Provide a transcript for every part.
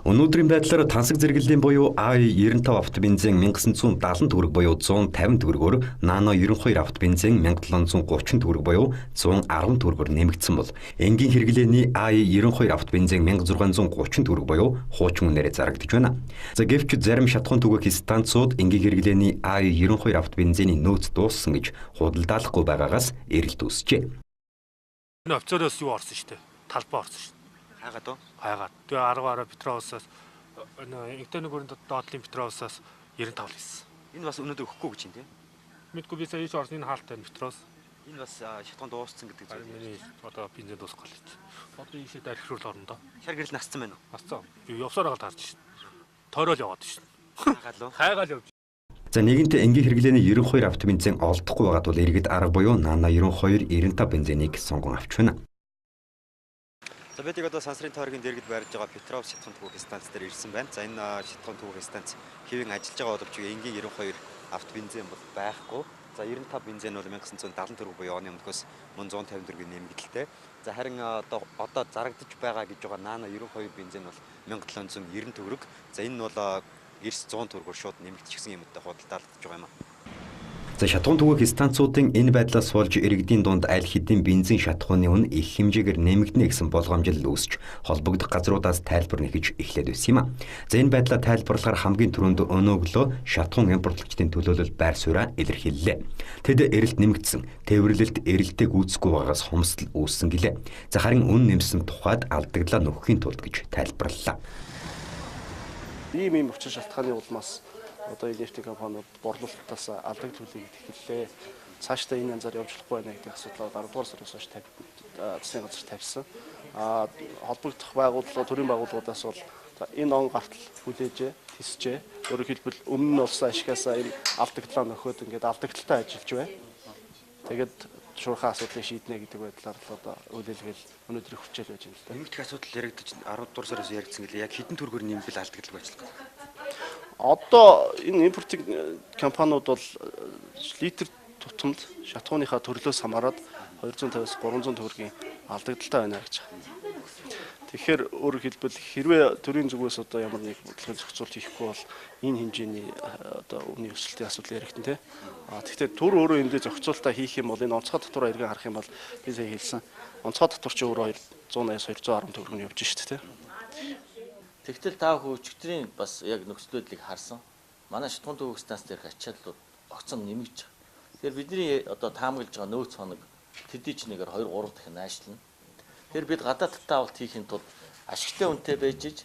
Өнөөдрийн байдлаар тансаг зэрэглэлийн буюу AI-95 автобензин 1970 төгрөг буюу 150 төгрөгөөр, Nano 92 автобензин 1730 төгрөг буюу 110 төгрөгөөр нэмэгдсэн бол энгийн хэрэглээний AI-92 автобензин 1630 төгрөг буюу хуучин үнээрээ зарагдж байна. За гэвч зарим шатхуун түгээх станцууд энгийн хэрэглээний AI-92 автобензины нөөц дууссан гэж худалдаалахгүй байгаагаас эрэлт үүсжээ. Энэ офицероос юу орсон шүү дээ. Талбай орсон шүү. Хайгаад уу? Хайгаад. Тэгээ 10 Петроусаас Энгтэн өрөнд доотлын Петроусаас 95 л хийсэн. Энэ бас өнөөдөр өгөхгүй гэж юм тийм. Мэдгүй би сая ийж орсны хаалт байна Петрос. Энэ бас шатхуун дууссан гэдэг зүйл. Миний одоо бензин дуусгах л. Одоо ийшээ дарихруул орно доо. Шар гэрэл насцсан байна уу? Насцсан. Явсараа гал харж шин. Тойрол яваад шин. Хайгаад уу? Хайгаал явж. За нэгэнтээ энгийн хэрэглээний 92 автобензин олдохгүй байгаа тул иргэд арга буюу Nano 92 95 бензинийг сонгон авч байна. За бид одоо сансрын тойргийн дэргэд барьж байгаа Петров шатхуун түгээх станц дээр ирсэн байна. За энэ шатхуун түгээх станц хэвэн ажиллаж байгаа боловч энгийн 92 автобензин бол байхгүй. За 95 бензин бол 1970 төгрөг буюу оны өмнөхөөс мөн 150 төгрөгийн нэмэгдэлтэй. За харин одоо зарагдаж байгаа гэж байгаа Nano 92 бензин бол 1790 төгрөг. За энэ бол эрс 100 төгрөгөөр шууд нэмэгдчихсэн юмтай худалдаалагдж байгаа юм а. За шатхуун түгээх станцуудын энэ байдлаас болж иргэдийн дунд аль хэдийн бензин шатхууны үн их хэмжээгээр нэмэгдэнэ гэсэн болгоомжил үүсч холбогдох газруудаас тайлбар нэгж эхлээд байсан юм а. За энэ байдлаа тайлбарлахаар хамгийн түрүүнд өнөөгөө шатхуун импортлагчдын төлөөлөл байр сууриа илэрхийллээ. Тэд эрэлт нэмэгдсэн, тээвэрлэлт эрэлтээ гүйцэхгүй байгаас хомсдол үүссэн гэлээ. За харин үн нэмсэн тухайд алдагдлаа нөхөхийн тулд гэж тайлбарлалаа. Ийм өчир шалтгааны улмаас одоо нефтийн компаниуд борлуулалтаас алдагдал хүлээгээд эхэллээ. Цаашдаа энэ янзаар явжлахгүй байна гэдэг асуудлаа 10 дугаар сараас хойш засгийн газар тавьсан. Холбогдох байгууллага, төрийн байгууллагуудаас бол энэ он гартал хүлээж, тисчээ. Өөрөөр хэлбэл өмнө нь болсон ашигасаа энэ алдагдлаа нөхөөд ингээд алдагдaltaй ажиллаж байна. Тэгээд шуурхай асуудлыг шийднэ гэдэг байдлаар л одоо үйлэлгээл өнөөдөр хүчээр байж байна л да. Нэмэгдэх асуудал яригдаж 10 дугаар сараас яригдсан гэлээ. Яг хэдэн төгрөгөөр нэмбэл алдагдал ажиллах вэ? Одоо энэ импортинг компаниуд бол литр тутамд шатхууныхаа төрлөөс хамаарат 250-аас 300 төгрөгийн алдагдaltaй байна гэж байна. Тэгэхээр өөрөөр хэлбэл хэрвээ төрийн зүгээс одоо ямар нэг бодлогын зохицуулт хийхгүй бол энэ хэмжээний одоо өмнө өсөлтийн асуудал яригдана те. Тэгэхдээ төр өөрөө эндээ зохицуултаа хийх юм бол энэ онцгой татвараа эргэн харах юм бол би сая хэлсэн. Онцгой татвар чи өөрөө 180-210 төгрөг явж шүү дээ те. Тэгтэл та өчигдрийн бас яг нөхцөл байдлыг харсан. Манай шатхуун түгээх станц дээрх ачааллууд огцом нэмэгдэж байгаа. Тэгэхээр бидний одоо таамаглаж байгаа нөөц хоног тэдний чинээгээр 2-3 дахин наашилна. Тэгэхээр бид гадаад татаа авалт хийхин тулд ашигтай үнэтэй байж иж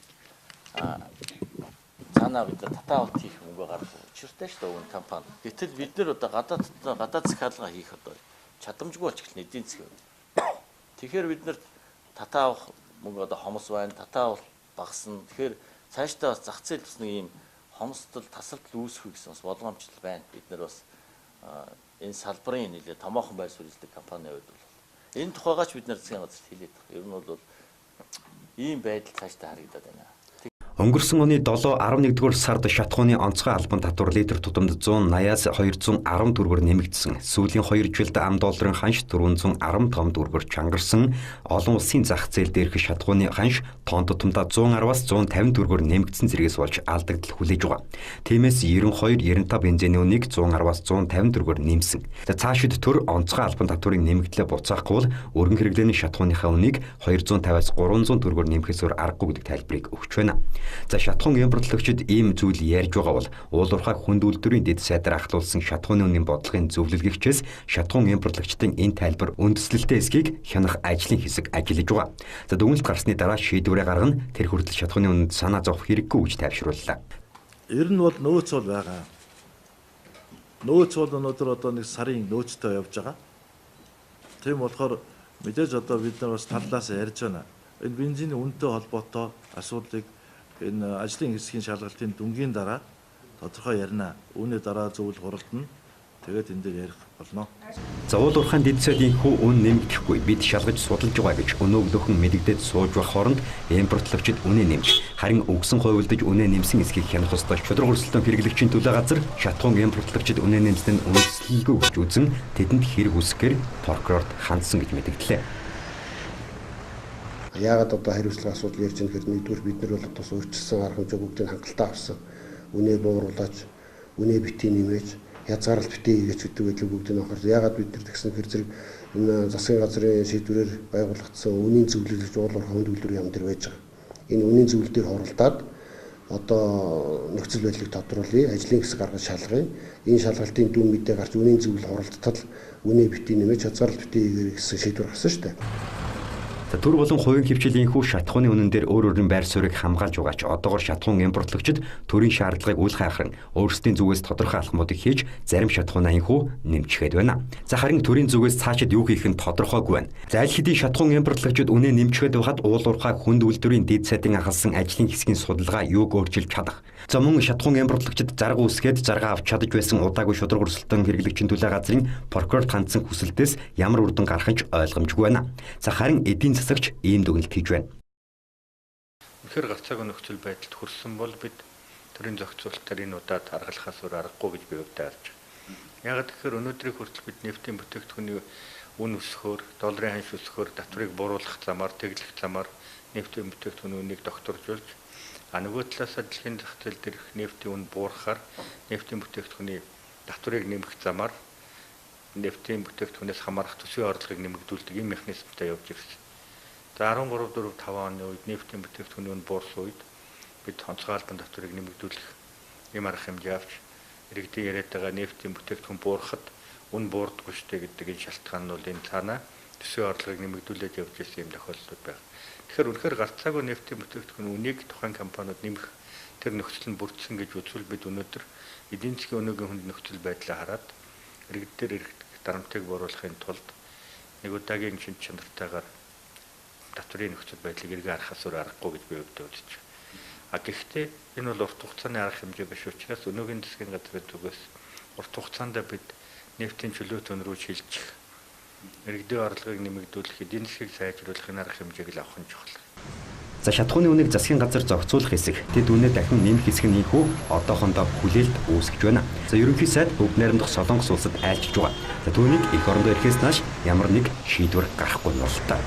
цаанаа бид татаа авалт хийх мөнгө гаргах учиртай шүү дээ энэ компани. Гэтэл бид нэр одоо гадаад засаг хаалга хийх одоо чадамжгүй болчих эдийн засаг. Тэгэхээр бид нэр татаа авах мөнгө одоо хомос байна, татаа авалт багасна. Тэгэхээр цаашдаа бас зах зээл бас нэг юм хомсдол, тасалдал үүсэх гэсэн бас болгоомжтой байна. Бид нар бас энэ салбарын нэлээд томоохон байр суурь эзлэх компанийн хувьд бол энэ тухайгаач бид нар засгийн газарт хэлээд байгаа. Ер нь бол ийм байдал цаашдаа харагдаад байна. Өнгөрсөн оны 7-11-р сард шатхууны онцгой албан татвар литр тутамд 180-аас 210 төгрөгөөр нэмэгдсэн. Сүүлийн 2 жилд ам долларын ханш 415 төгрөгөөр чангарсан. Олон улсын зах зээл дээрх шатхууны ханш тонн тутамдаа 110-аас 150 төгрөгөөр нэмэгдсэн зэрэгс болж алдагдал хүлээж байгаа. Тиймээс 92-95 бензиний үнийг 110-аас 150 төгрөгөөр нэмсэн. За цаашид төр онцгой албан татварын нэмэгдлээ буцаахгүй бол өргөн хэрэглээний шатхууныхаа үнийг 250-аас 300 төгрөгөөр нэмэхээс өөр аргагүй гэдэг тайлбарыг өгч байна. За шатхуун импортлагчид ийм зүйл ярьж байгаа бол уулуурхай хүнд үйлдвэрийн дэд сайдаар ахлуулсан шатхууны үнийн бодлогын зөвлөлгөгчөөс шатхуун импортлагчдын энэ тайлбар үндэслэлтэй эсхийг хянах ажлын хэсэг ажиллаж байгаа. За дүгнэлт гарсны дараа шийдвэрээ гаргана. Тэр хүртэл шатхууны үнэнд санаа зовох хэрэггүй гэж тайвшрууллаа. Ер нь бол нөөц бол байгаа. Нөөц бол өнөөдөр одоо нэг сарын нөөцтэй явж байгаа. Тийм болохоор мэдээж одоо бид нар бас талаас ярьж байна. Энэ бензиний үнэтэй холбоотой асуудлыг энэ ажлын хэсгийн шалгалтын дүнгийн дараа тодорхой ярина. Үүний дараа зөвлөл хуралдана. Тэгээд энэ дээр ярих болно. За уулуурхайн дэд сайдын хүү үн нэмэгдэхгүй бид шалгаж судалж байгаа гэж өнөөгдөхөн мэдэгдээд сууж байх хооронд импортлагчид үнэ нэмж харин өгсөн хувилдаж үнэ нэмсэн эсхийг хянах ёстой шудраг хөрсөлтөөн хэрэглэгчийн төлөө газар шатхуун импортлагчид үнэ нэмсэнд үнэлэлгүй гэж үзэн тэдэнд хэрэг үсгээр прокурорт хандсан гэж мэдэгдлээ. Яагаад одоо хариуцлага асуудал ярьж байгаа гэхээр нэгдүгээр бид нар бол одоо суурьчилсан арга хэмжээ бүгдийг хангалттай авсан. Үнээ бууруулж, үнээ битгий нэмээж, хязгаарлалт битгий хийгээч гэдэг байдлыг бүгдийг нь анхаарсан. Яагаад бид нар тэгсэн хэр зэрэг энэ засгийн газрын шийдвэрээр байгуулагдсан үнийн зөвлөлөж уулуурах хүнд үйлдвэр яам дээр байж байгаа. Энэ үнийн зөвлөлтөөр хоролдоод одоо нөхцөл байдлыг тодруулъя, ажлын хэсэг гаргаж шалгая. Энэ шалгалтын дүн мэдээ гарч үнийн зөвлөл хоролдтол үнээ битгий нэмэж хязгаарлалт битгий хийгээр гэсэн шийдвэр гаргасан шүү дээ. Төр болон хувийн хвчлийн хүү шатхууны үнэн дээр өөр өөрийн байр суурийг хамгаалж байгаа ч одоогоор шатхуун импортлогчид төрийн шаардлагыг үл хайхран өөрсдийн зүгээс тодорхой алхмуудыг хийж зарим шатхуунаа инхүү нэмчихээд байна. За харин төрийн зүгээс цаашид юу хийх нь тодорхойгүй байна. За аль хэдийн шатхуун импортлогчид үнэ нэмчихээд байхад уулуурхай хүнд үйлдвэрийн дэд сайдын ахалсан ажлын хэсгийн судалгаа юуг өөрчилж чадах. За мөн шатхуун импортлогчид зарга үсгээд зарга авч чадаж байсан удаагүй шудраг өрсөлдөөн хэрэглэгчийн төлөө газрын прокурор хандсан хүсэлтээс ямар үр дүн гарах нь ойлгомжгүй байна. За харин эдийн засагч ийм дүгнэлт хийж байна. Үнэхээр гарцаагүй нөхцөл байдалд хүрсэн бол бид төрийн зохицуулалтаар энэ удаад аргалахаас өөр аргагүй гэж би өвдөө харж байна. Яагаад гэхээр өнөөдрийг хүртэл бид нефтийн бүтээгдэхүүний үн өсөхөөр, долларын ханш өсөхөөр, татварыг бууруулах замаар, тэглэх замаар нефтийн бүтээгдэхүүний үнийг докторжуулж, нөгөө талаас дэлхийн зах зээл дээрх нефтийн үн буурахаар нефтийн бүтээгдэхүүний татварыг нэмэх замаар нефтийн бүтээгдэхүүнээс хамаарах төсвийн орлогыг нэмэгдүүлдэг ийм механизмтай явж ирсэн. За 13-4-5 оны үед нефтийн бүтээгдэхүүний үн буурсан үед бид онцгой албан татварыг нэмэгдүүлэх ийм арга хэмжээ авч иргэдийн яриад байгаа нефтийн бүтээгдэхүүн буурахад үн буурдаггүй штэ гэдэг энэ шалтгаан нь бол энэ цаанаа төсвийн орлогыг нэмэгдүүлээд явж ирсэн юм тохиолдлууд байна. Тэгэхээр үнэхээр гарцаагүй нефтийн бүтээгдэхүүн үнийг тухайн компаниуд нэмэх тэр нөхцөл нь бүрдсэн гэж үзвэл бид өнөөдөр эдийн засгийн өнөөгийн хүнд нөхцөл байдлаа хараад иргэдээр дарамтыг бууруулахын тулд нэг удаагийн шин чанартайгаар татврын нөхцөл байдлыг эргээ харахаас өөр аргагүй гэж би өвдөө үзэж байна. Гэхдээ энэ бол урт хугацааны арга хэмжээ биш учраас өнөөгийн засгийн газрын зүгээс урт хугацаанд бид нефтийн чөлөө төн рүү шилжих, иргэдийн орлогыг нэмэгдүүлэх, эдийн засгийг сайжруулахын арга хэмжээг л авах нь чухал. За шатхууны үнийг засгийн газар зохицуулах хэсэг тэд үнэ дахин нэмэх хэсэг нь инхүү одоохондоо хүлээлт үүсгэж байна. За ерөнхий сайд Өв найрамдах Солонгос улсад айлчилж байгаа. За түүнийг эх орондоо ирэхээс нааш ямар нэг шийдвэр гарахгүй нь бол таа.